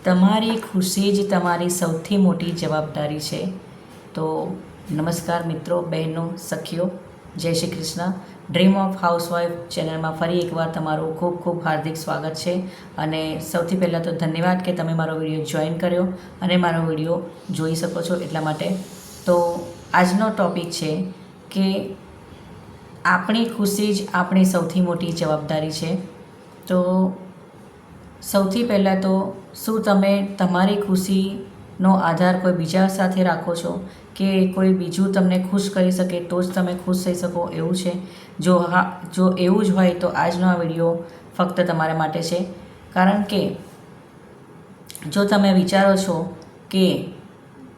તમારી ખુશી જ તમારી સૌથી મોટી જવાબદારી છે. તો નમસ્કાર મિત્રો, બહેનો, સખીઓ, જય Shri Krishna. Dream of housewife ચેનલમાં ફરી એકવાર તમારું ખૂબ ખૂબ હાર્દિક સ્વાગત છે. અને સૌથી પહેલાં તો ધન્યવાદ કે તમે મારો વિડીયો જોઈન કર્યો અને મારો વિડીયો જોઈ શકો છો એટલા માટે. તો આજનો ટૉપિક છે કે આપણી ખુશી જ આપણી સૌથી મોટી જવાબદારી છે. તો સૌથી પહેલાં તો શું તમે તમારી ખુશીનો આધાર કોઈ બીજા સાથે રાખો છો કે કોઈ બીજું તમને ખુશ કરી શકે તો જ તમે ખુશ થઈ શકો એવું છે? જો એવું જ હોય તો આજનો આ વિડીયો ફક્ત તમારા માટે છે. કારણ કે જો તમે વિચારો છો કે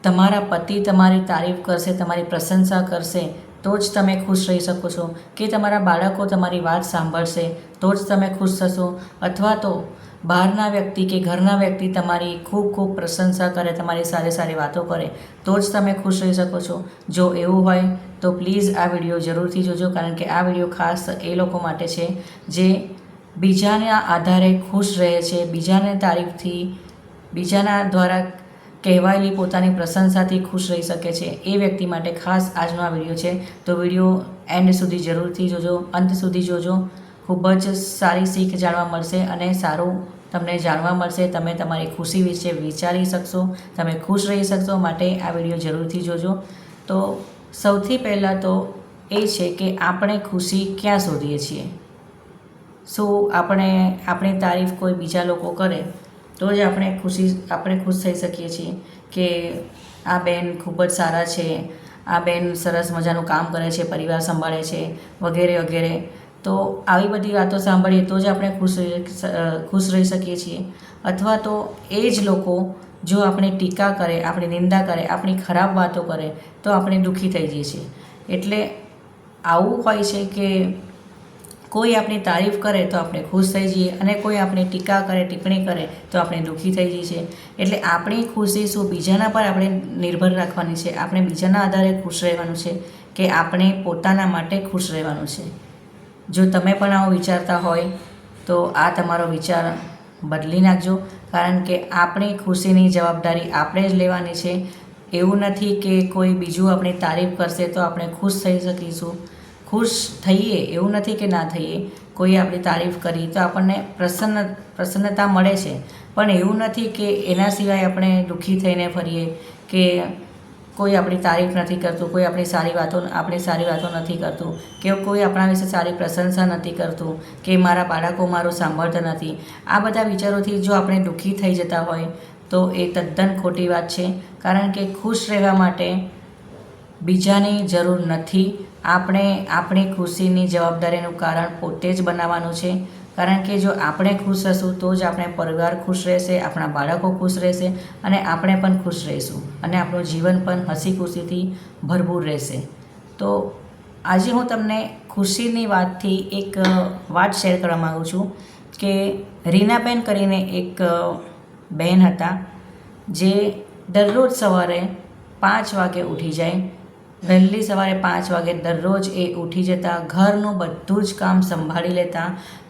તમારા પતિ તમારી તારીફ કરશે, તમારી પ્રશંસા કરશે તો જ તમે ખુશ રહી શકો છો, કે તમારા બાળકો તમારી વાત સાંભળશે તો જ તમે ખુશ થશો, અથવા તો બહારના વ્યક્તિ કે ઘરના વ્યક્તિ તમારી ખૂબ ખૂબ પ્રશંસા કરે, તમારી સારી સારી વાતો કરે તો જ તમે ખુશ રહી શકો છો. જો એવું હોય તો પ્લીઝ આ વિડીયો જરૂરથી જોજો, કારણ કે આ વિડીયો ખાસ એ લોકો માટે છે જે બીજાના આધારે ખુશ રહે છે, બીજાને તારીફથી, બીજાના દ્વારા કહેવાયેલી પોતાની પ્રશંસાથી ખુશ રહી શકે છે. એ વ્યક્તિ માટે ખાસ આજનો આ વિડીયો છે. તો વિડીયો એન્ડ સુધી જરૂરથી જોજો, અંત સુધી જોજો. ખૂબ જ સારી શીખ જાણવા મળશે અને સારું તમને જાણવા મળશે. તમે તમારી ખુશી વિશે વિચારી શકશો, તમે ખુશ રહી શકશો. માટે આ વિડીયો જરૂરથી જોજો. તો સૌથી પહેલાં તો એ છે કે આપણે ખુશી ક્યાં શોધીએ છીએ? શું આપણી તારીફ કોઈ બીજા લોકો કરે તો જ આપણે ખુશ થઈ શકીએ છીએ કે આ બેન ખૂબ જ સારા છે, આ બેન સરસ મજાનું કામ કરે છે, પરિવાર સંભાળે છે, વગેરે વગેરે? તો આવી બધી વાતો સાંભળીએ તો જ આપણે ખુશ રહી શકીએ છીએ. અથવા તો એ જ લોકો જો આપણે ટીકા કરે, આપણી નિંદા કરે, આપણી ખરાબ વાતો કરે તો આપણે દુઃખી થઈ જઈએ છીએ. એટલે આવું હોય છે કે કોઈ આપણી તારીફ કરે તો આપણે ખુશ થઈ જઈએ અને કોઈ આપણી ટીકા કરે, ટિપ્પણી કરે તો આપણે દુઃખી થઈ જઈએ છીએ. એટલે આપણી ખુશી શું બીજાના પર આપણે નિર્ભર રાખવાની છે? આપણે બીજાના આધારે ખુશ રહેવાનું છે કે આપણે પોતાના માટે ખુશ રહેવાનું છે? જો તમે પણ આવું વિચારતા હોય તો આ તમારો વિચાર બદલી નાખજો, કારણ કે આપણી ખુશીની જવાબદારી આપણે જ લેવાની છે. એવું નથી કે કોઈ બીજું આપણી તારીફ કરશે તો આપણે ખુશ થઈ શકીશું. ખુશ થઈએ એવું નથી કે ના થઈએ, કોઈ આપણી તારીફ કરી તો આપણને પ્રસન્નતા મળે છે, પણ એવું નથી કે એના સિવાય આપણે દુઃખી થઈને ફરીએ કે કોઈ આપણી તારીફ નથી કરતું, કોઈ આપણી સારી વાતો નથી કરતું, કે કોઈ આપણા વિશે સારી પ્રશંસા નથી કરતું, કે મારા બાળકો મારું સાંભળતા નથી. આ બધા વિચારોથી જો આપણે દુઃખી થઈ જતા હોય તો એ તદ્દન ખોટી વાત છે. કારણ કે ખુશ રહેવા માટે બીજાની જરૂર નથી. આપણે આપણી ખુશીની જવાબદારીનું કારણ પોતે જ બનાવવાનું છે. કારણ કે જો આપણે ખુશ હશું તો જ આપણે પરિવાર ખુશ રહેશે, આપણા બાળકો ખુશ રહેશે અને આપણે પણ ખુશ રહીશું અને આપણું જીવન પણ હસી ખુશીથી ભરપૂર રહેશે. તો આજે હું તમને ખુશીની વાતથી એક વાત શેર કરવા માગું છું કે રીનાબેન કરીને એક બહેન હતા જે દરરોજ સવારે 5 વાગે ઉઠી જાય. વહેલી સવારે 5 વાગે દરરોજ એ ઉઠી જતા, ઘરનું બધું જ કામ સંભાળી લેતા,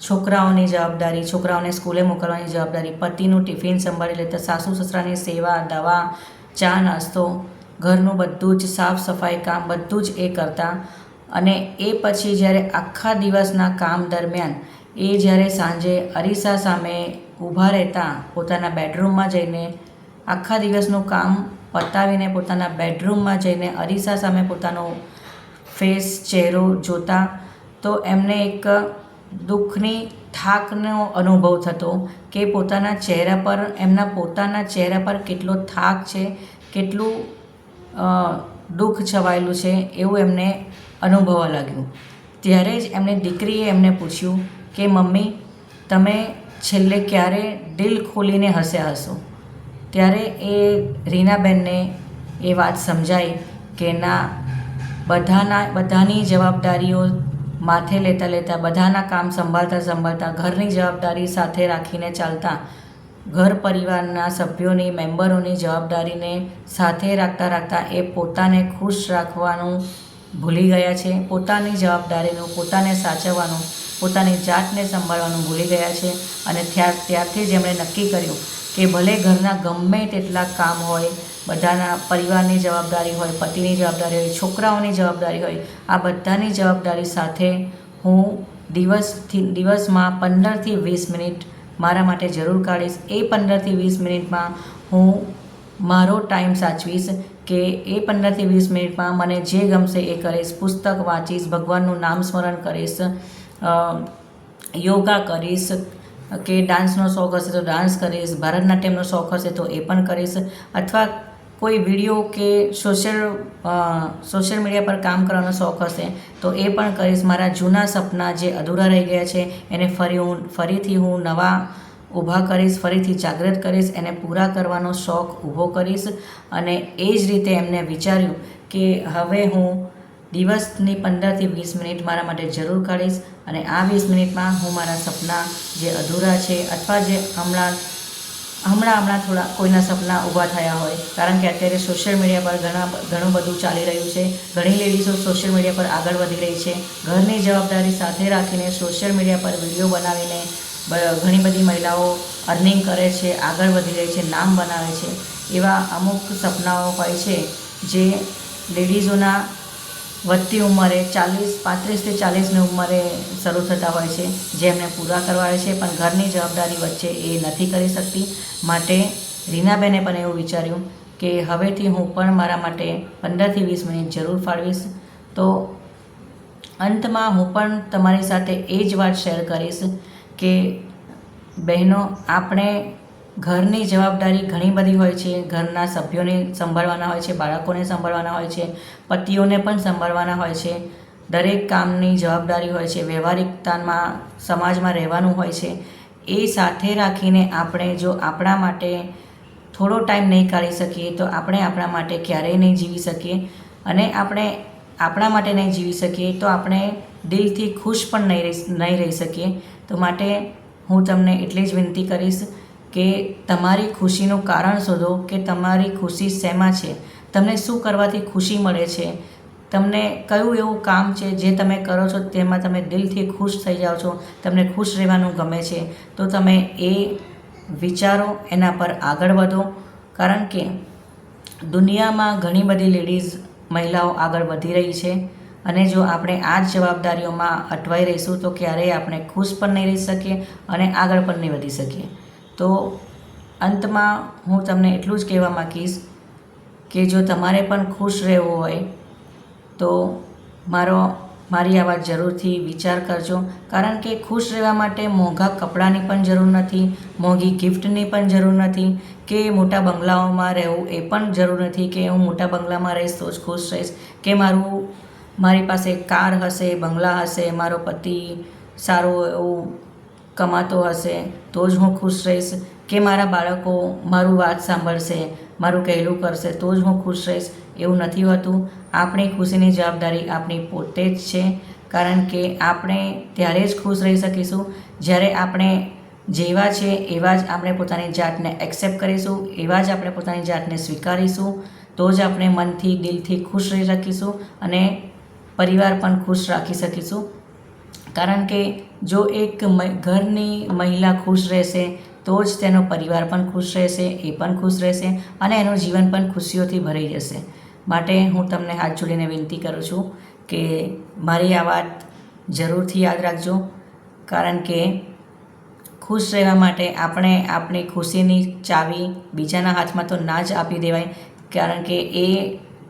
છોકરાઓની જવાબદારી, છોકરાઓને સ્કૂલે મોકલવાની જવાબદારી, પતિનું ટિફિન સંભાળી લેતા, સાસુ સસરાની સેવા, દવા, ચા નાસ્તો, ઘરનું બધું જ સાફ સફાઈ કામ બધું જ એ કરતા. અને એ પછી જ્યારે આખા દિવસના કામ દરમિયાન એ જ્યારે સાંજે અરીસા સામે ઊભા રહેતા, પોતાના બેડરૂમમાં જઈને આખા દિવસનું કામ પતાવીને પોતાના બેડરૂમમાં જઈને અરીસા સામે પોતાનો ચહેરો જોતા તો એમને એક દુઃખની થાકનો અનુભવ થતો કે એમના પોતાના ચહેરા પર કેટલો થાક છે, કેટલું દુઃખ છવાયેલું છે એવું એમને અનુભવવા લાગ્યું. ત્યારે જ એમની દીકરીએ એમને પૂછ્યું કે મમ્મી, તમે છેલ્લે ક્યારે દિલ ખોલીને હસ્યા હશો? ત્યારે એ રીનાબેનને એ વાત સમજાઈ કે ના, બધાની જવાબદારીઓ માથે લેતા બધાના કામ સંભાળતા ઘરની જવાબદારી સાથે રાખીને ચાલતા, ઘર પરિવારના સભ્યોની, મેમ્બરોની જવાબદારીને સાથે રાખતા એ પોતાને ખુશ રાખવાનું ભૂલી ગયા છે. પોતાની જવાબદારીનું, પોતાને સાચવવાનું, પોતાની જાતને સંભાળવાનું ભૂલી ગયા છે. અને ત્યારથી જ એમણે નક્કી કર્યું કે ભલે ઘરના ગમે તેટલા કામ હોય, બધાના પરિવારની જવાબદારી હોય, પતિની જવાબદારી હોય, છોકરાઓની જવાબદારી હોય, આ બધાની જવાબદારી સાથે હું દિવસમાં 15થી 20 મિનિટ મારા માટે જરૂર કાઢીશ. એ 15થી 20 મિનિટમાં હું મારો ટાઈમ સાચવીશ કે એ 15થી 20 મિનિટમાં મને જે ગમશે એ કરીશ. પુસ્તક વાંચીશ, ભગવાનનું નામ સ્મરણ કરીશ, યોગા કરીશ, કે ડાન્સનો શોખ હશે તો ડાન્સ કરીશ, ભરતનાટ્યમનો શોખ હશે તો એ પણ કરીશ, અથવા કોઈ વિડીયો કે સોશિયલ મીડિયા પર કામ કરવાનો શોખ હશે તો એ પણ કરીશ. મારા જૂના સપના જે અધૂરા રહી ગયા છે એને ફરીથી હું નવા ઊભા કરીશ, ફરીથી જાગૃત કરીશ, એને પૂરા કરવાનો શોખ ઊભો કરીશ. અને એ જ રીતે એમને વિચાર્યું કે હવે હું દિવસની 15થી 20 મિનિટ મારા માટે જરૂર કાઢીશ અને આ 20 મિનિટમાં હું મારા સપના જે અધૂરા છે અથવા જે હમણાં થોડા કોઈના સપના ઊભા થયા હોય, કારણ કે અત્યારે સોશિયલ મીડિયા પર ઘણું બધું ચાલી રહ્યું છે. ઘણી લેડીઝો સોશિયલ મીડિયા પર આગળ વધી રહી છે. ઘરની જવાબદારી સાથે રાખીને સોશિયલ મીડિયા પર વિડીયો બનાવીને ઘણી બધી મહિલાઓ અર્નિંગ કરે છે, આગળ વધી રહી છે, નામ બનાવે છે. એવા અમુક સપનાઓ હોય છે જે લેડીઝોના વધતી ઉંમરે 35થી 40ની ઉંમરે શરૂ થતા હોય છે, જે એમને પૂરા કરવા હોય છે, પણ ઘરની જવાબદારી વચ્ચે એ નથી કરી શકતી. માટે રીનાબેને પણ એવું વિચાર્યું કે હવેથી હું પણ મારા માટે 15થી 20 મિનિટ જરૂર ફાળવીશ. તો અંતમાં હું પણ તમારી સાથે એ જ વાત શેર કરીશ કે બહેનો, આપણે ઘરની જવાબદારી ઘણી બધી હોય છે. ઘરના સભ્યોને સંભાળવાના હોય છે, બાળકોને સંભાળવાના હોય છે, પતિઓને પણ સંભાળવાના હોય છે. દરેક કામની જવાબદારી હોય છે, વ્યવહારિકતામાં સમાજમાં રહેવાનું હોય છે. એ સાથે રાખીને આપણે જો આપણા માટે થોડો ટાઈમ નહીં કાઢી શકીએ તો આપણે આપણા માટે ક્યારેય નહીં જીવી શકીએ. અને આપણે આપણા માટે નહીં જીવી શકીએ તો આપણે દિલથી ખુશ પણ નહીં રહી શકીએ. તો માટે હું તમને એટલી જ વિનંતી કરીશ કે તમારી ખુશીનું કારણ શોધો કે તમારી ખુશી શેમાં છે, તમને શું કરવાથી ખુશી મળે છે, તમને કયું એવું કામ છે જે તમે કરો છો તેમાં તમે દિલથી ખુશ થઈ જાઓ છો, તમને ખુશ રહેવાનું ગમે છે, તો તમે એ વિચારો, એના પર આગળ વધો. કારણ કે દુનિયામાં ઘણી બધી લેડીઝ મહિલાઓ આગળ વધી રહી છે અને જો આપણે આ જ જવાબદારીઓમાં અટવાઈ રહીશું તો ક્યારેય આપણે ખુશ પણ નહીં રહી શકીએ અને આગળ પણ નહીં વધી શકીએ. તો અંતમાં હું તમને એટલું જ કહેવા માંગીશ કે જો તમારે પણ ખુશ રહેવું હોય તો મારી આ વાત જરૂરથી વિચાર કરજો. કારણ કે ખુશ રહેવા માટે મોંઘા કપડાની પણ જરૂર નથી, મોંઘી ગિફ્ટની પણ જરૂર નથી, કે મોટા બંગલાઓમાં રહેવું એ પણ જરૂર નથી કે હું મોટા બંગલામાં રહીશ તો જ ખુશ રહીશ, કે મારી પાસે કાર હશે, બંગલા હશે, મારો પતિ સારો એવું કમાતો હશે તો જ હું ખુશ રહીશ, કે મારા બાળકો મારું વાત સાંભળશે, મારું કહેલું કરશે તો જ હું ખુશ રહીશ. એવું નથી હોતું. આપણી ખુશીની જવાબદારી આપણી પોતે જ છે. કારણ કે આપણે ત્યારે જ ખુશ રહી શકીશું જ્યારે આપણે જેવા છે એવા જ આપણે પોતાની જાતને એક્સેપ્ટ કરીશું, એવા જ આપણે પોતાની જાતને સ્વીકારીશું, તો જ આપણે મનથી દિલથી ખુશ રહી શકીશું અને પરિવાર પણ ખુશ રાખી શકીશું. કારણ કે જો એક ઘરની મહિલા ખુશ રહેશે તો જ તેનો પરિવાર પણ ખુશ રહેશે, એ પણ ખુશ રહેશે અને એનું જીવન પણ ખુશીઓથી ભરાઈ જશે. માટે હું તમને હાથ જોડીને વિનંતી કરું છું કે મારી આ વાત જરૂરથી યાદ રાખજો. કારણ કે ખુશ રહેવા માટે આપણે આપણી ખુશીની ચાવી બીજાના હાથમાં તો ના જ આપી દેવાય. કારણ કે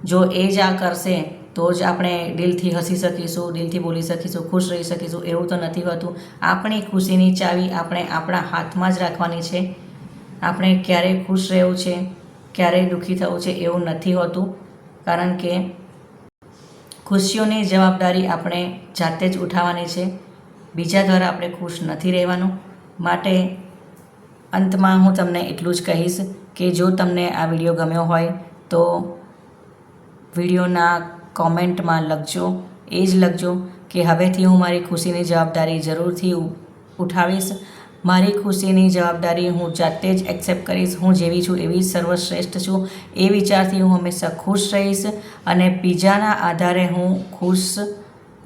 જો એ જ આ કરશે તો જ આપણે દિલથી હસી શકીશું, દિલથી બોલી શકીશું, ખુશ રહી શકીશું. એવું તો નથી હોતું. આપણી ખુશીની ચાવી આપણે આપણા હાથમાં જ રાખવાની છે. આપણે ક્યારે ખુશ રહેવું છે, ક્યારેય દુઃખી થવું છે એવું નથી હોતું. કારણ કે ખુશીઓની જવાબદારી આપણે જાતે જ ઉઠાવવાની છે. બીજા દ્વારા આપણે ખુશ નથી રહેવાનું. માટે અંતમાં હું તમને એટલું જ કહીશ કે જો તમને આ વિડીયો ગમ્યો હોય તો વિડીયોના કોમેન્ટમાં લખજો, એ જ લખજો કે હવેથી હું મારી ખુશીની જવાબદારી જરૂરથી ઉઠાવીશ. મારી ખુશીની જવાબદારી હું જાતે જ એક્સેપ્ટ કરીશ. હું જેવી છું એવી સર્વશ્રેષ્ઠ છું. એ વિચારથી હું હંમેશા ખુશ રહીશ અને બીજાના આધારે હું ખુશ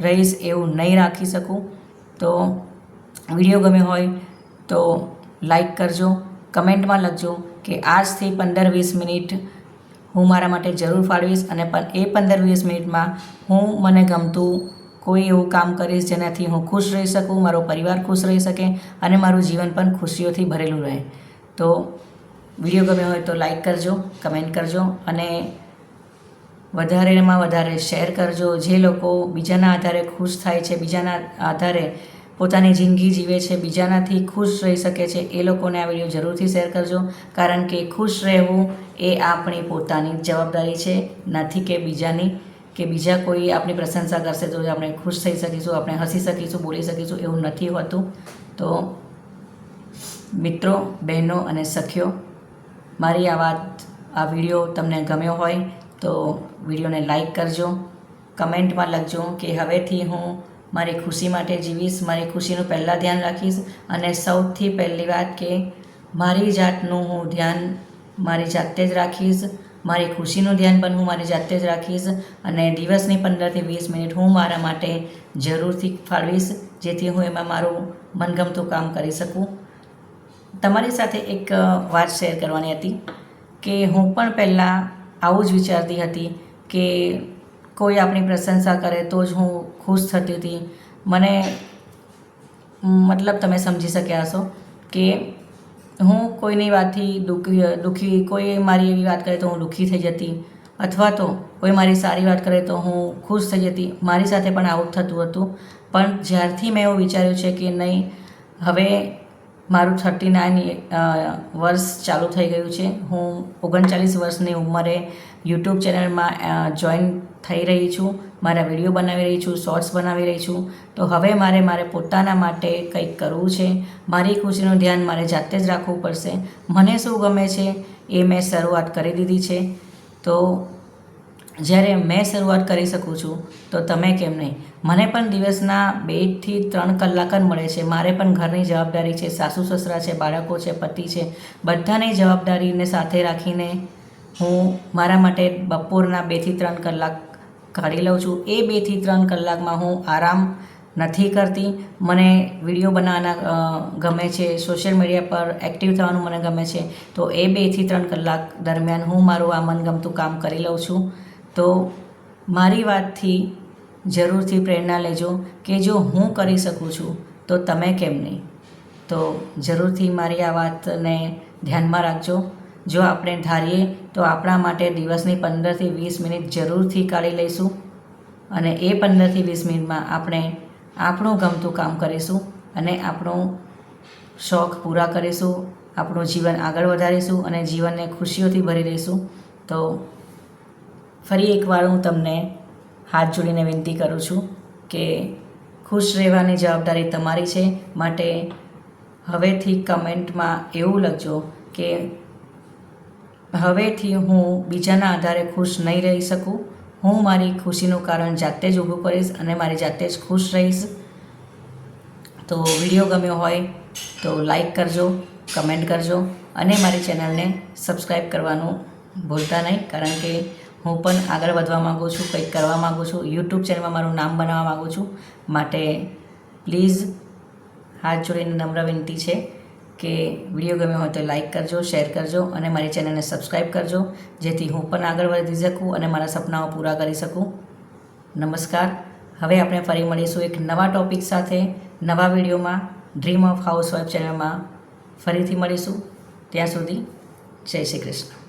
રહીશ એવું નહીં રાખી શકું. તો વિડીયો ગમ્યો હોય તો લાઈક કરજો, કમેન્ટમાં લખજો કે આજથી 15-20 મિનિટ હું મારા માટે જરૂર ફાળવીશ અને એ 15-20 મિનિટમાં હું મને ગમતું કોઈ એવું કામ કરીશ જેનાથી હું ખુશ રહી શકું, મારો પરિવાર ખુશ રહી શકે અને મારું જીવન પણ ખુશીઓથી ભરેલું રહે. તો વિડીયો ગમ્યો હોય તો લાઈક કરજો, કમેન્ટ કરજો અને વધારેમાં વધારે શેર કરજો. જે લોકો બીજાના આધારે ખુશ થાય છે, બીજાના આધારે પોતાની જિંદગી જીવે છે, બીજાનાથી ખુશ રહી શકે છે, એ લોકોને આ વિડીયો જરૂરથી શેર કરજો. કારણ કે ખુશ રહેવું એ આપણી પોતાની જવાબદારી છે, નથી કે બીજાની, કે બીજા કોઈ આપણી પ્રશંસા કરશે તો આપણે ખુશ થઈ શકીશું, આપણે હસી શકીશું, બોલી શકીશું, એવું નથી હોતું. તો મિત્રો, બહેનો અને સખીઓ, મારી આ વિડીયો તમને ગમ્યો હોય તો વિડીયોને લાઈક કરજો, કમેન્ટમાં લખજો કે હવેથી હું મારી ખુશી માટે જીવીશ, મારી ખુશીનું પહેલાં ધ્યાન રાખીશ અને સૌથી પહેલી વાત કે મારી જાતનું હું ધ્યાન મારી જાતે જ રાખીશ, મારી ખુશીનું ધ્યાન પણ હું મારી જાતે જ રાખીશ અને દિવસની 15-20 મિનિટ હું મારા માટે જરૂરથી ફાળવીશ, જેથી હું એમાં મારું મનગમતું કામ કરી શકું. તમારી સાથે એક વાત શેર કરવાની હતી કે હું પણ પહેલાં આવું જ વિચારતી હતી કે કોઈ આપણી પ્રશંસા કરે તો જ હું ખુશ થતી હતી. મને મતલબ તમે સમજી શક્યા હશો કે હું કોઈની વાતથી દુઃખી કોઈ મારી એવી વાત કરે તો હું દુઃખી થઈ જતી, અથવા તો કોઈ મારી સારી વાત કરે તો હું ખુશ થઈ જતી. મારી સાથે પણ આવું થતું હતું. પણ જ્યારથી મેં એવું વિચાર્યું છે કે નહીં, હવે મારું 39 વર્ષ ચાલુ થઈ ગયું છે, હું 39 વર્ષની ઉંમરે યુટ્યુબ ચેનલમાં જોઈન થઈ રહી છું, મારા વિડીયો બનાવી રહી છું, શોર્ટ્સ બનાવી રહી છું. તો હવે મારે પોતાના માટે કંઈક કરવું છે, મારી ખુશીનું ધ્યાન મારે જાતે જ રાખવું પડશે. મને શું ગમે છે એ મેં શરૂઆત કરી દીધી છે. તો જ્યારે મેં શરૂઆત કરી શકું છું તો તમે કેમ નહીં? મને પણ દિવસના 2 થી 3 કલાક જ મળે છે. મારે પણ ઘરની જવાબદારી છે, સાસુ સસરા છે, બાળકો છે, પતિ છે, બધાની જવાબદારીને સાથે રાખીને હું મારા માટે બપોરના 2 થી 3 કલાક કાઢી લઉં છું. એ 2 થી 3 કલાકમાં હું આરામ નથી કરતી. મને વિડીયો બનાવવાના ગમે છે, સોશિયલ મીડિયા પર એક્ટિવ થવાનું મને ગમે છે. તો એ 2 થી 3 કલાક દરમિયાન હું મારું આ મનગમતું કામ કરી લઉં છું. તો મારી વાતથી જરૂરથી પ્રેરણા લેજો કે જો હું કરી શકું છું તો તમે કેમ નહીં? તો જરૂરથી મારી આ વાતને ધ્યાનમાં રાખજો. જો આપણે ધારીએ તો આપણા માટે દિવસની 15-20 મિનિટ જરૂરથી કાઢી લઈશું અને એ 15-20 મિનિટમાં આપણે આપણું ગમતું કામ કરીશું અને આપણો શોખ પૂરા કરીશું, આપણું જીવન આગળ વધારીશું અને જીવનને ખુશીઓથી ભરી દઈશું. તો ફરી એકવાર હું તમને હાથ જોડીને વિનંતી કરું છું કે ખુશ રહેવાની જવાબદારી તમારી છે. માટે હવેથી કમેન્ટમાં એવું લખજો કે હવેથી હું બીજાના આધારે ખુશ નહીં રહી શકું, હું મારી ખુશીનું કારણ જાતે જ ઊભું કરીશ અને મારી જાતે જ ખુશ રહીશ. તો વિડીયો ગમ્યો હોય તો લાઈક કરજો, કમેન્ટ કરજો અને મારી ચેનલને સબસ્ક્રાઈબ કરવાનું ભૂલતા નહીં. કારણ કે હું પણ આગળ વધવા માગું છું, કંઈક કરવા માગું છું, યુટ્યુબ ચેનલમાં મારું નામ બનાવવા માગું છું. માટે પ્લીઝ હાથ જોડીને નમ્ર વિનંતી છે કે વિડીયો ગમ્યો હોય તો લાઈક કરજો, શેર કરજો અને મારી ચેનલને સબસ્ક્રાઈબ કરજો, જેથી હું પણ આગળ વધી શકું અને મારા સપનાઓ પૂરા કરી શકું. નમસ્કાર. હવે આપણે ફરી મળીશું એક નવા ટૉપિક સાથે, નવા વિડીયોમાં. ડ્રીમ ઓફ હાઉસવાઈફ ચેનલમાં ફરીથી મળીશું. ત્યાં સુધી જય શ્રી કૃષ્ણ.